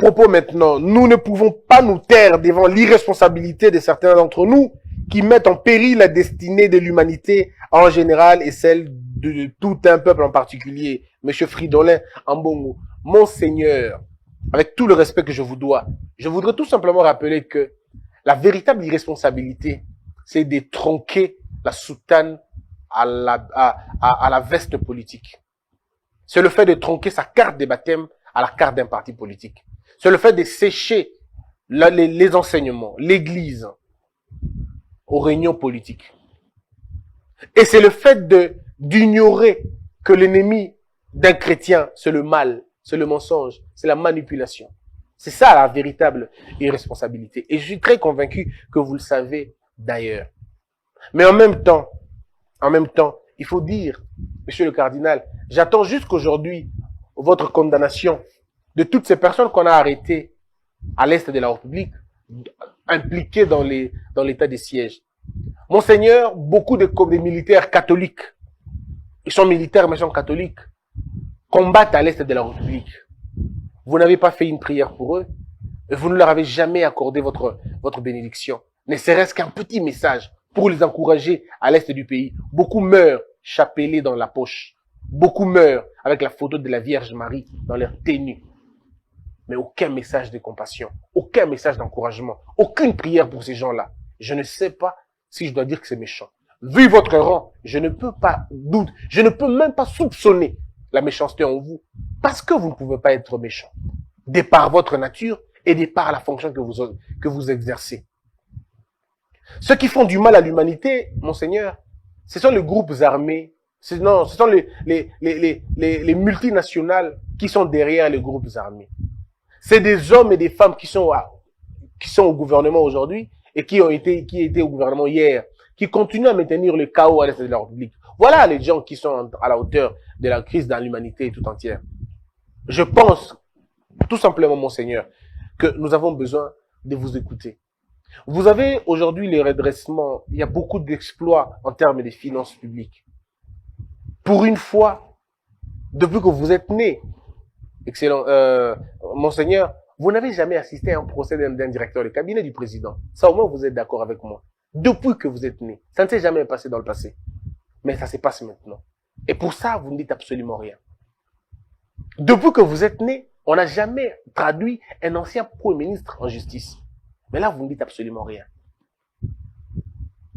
propos maintenant. Nous ne pouvons pas nous taire devant l'irresponsabilité de certains d'entre nous qui mettent en péril la destinée de l'humanité en général et celle de tout un peuple en particulier. Monsieur Fridolin Ambongo, Monseigneur, avec tout le respect que je vous dois, je voudrais tout simplement rappeler que la véritable irresponsabilité, c'est de tronquer la soutane à la veste politique. C'est le fait de tronquer sa carte de baptême à la carte d'un parti politique. C'est le fait de sécher les enseignements, l'église aux réunions politiques. Et c'est le fait d'ignorer que l'ennemi d'un chrétien, c'est le mal, c'est le mensonge, c'est la manipulation. C'est ça la véritable irresponsabilité. Et je suis très convaincu que vous le savez d'ailleurs. Mais en même temps, il faut dire, monsieur le cardinal, j'attends jusqu'aujourd'hui votre condamnation de toutes ces personnes qu'on a arrêtées à l'est de la République, impliquées dans l'état de siège. Monseigneur, beaucoup de militaires catholiques, ils sont militaires mais ils sont catholiques, combattent à l'est de la République. Vous n'avez pas fait une prière pour eux, et vous ne leur avez jamais accordé votre bénédiction. Ne serait-ce qu'un petit message pour les encourager à l'est du pays. Beaucoup meurent chapelés dans la poche. Beaucoup meurent avec la photo de la Vierge Marie dans leur tenue. Mais aucun message de compassion, aucun message d'encouragement, aucune prière pour ces gens-là. Je ne sais pas si je dois dire que c'est méchant. Vu votre rang, je ne peux pas douter, je ne peux même pas soupçonner la méchanceté en vous, parce que vous ne pouvez pas être méchant, de par votre nature et de par la fonction que vous exercez. Ceux qui font du mal à l'humanité, monseigneur, ce sont les groupes armés, ce sont les multinationales qui sont derrière les groupes armés. C'est des hommes et des femmes qui sont au gouvernement aujourd'hui et qui étaient au gouvernement hier, qui continuent à maintenir le chaos à l'est de la République. Voilà les gens qui sont à la hauteur de la crise dans l'humanité tout entière. Je pense, tout simplement, monseigneur, que nous avons besoin de vous écouter. Vous avez aujourd'hui les redressements, il y a beaucoup d'exploits en termes de finances publiques. Pour une fois, depuis que vous êtes né, excellent, monseigneur, vous n'avez jamais assisté à un procès d'un directeur de cabinet du président. Ça, au moins, vous êtes d'accord avec moi. Depuis que vous êtes né, ça ne s'est jamais passé dans le passé. Mais ça se passe maintenant. Et pour ça, vous ne dites absolument rien. Depuis que vous êtes né, on n'a jamais traduit un ancien premier ministre en justice. Mais là, vous ne dites absolument rien.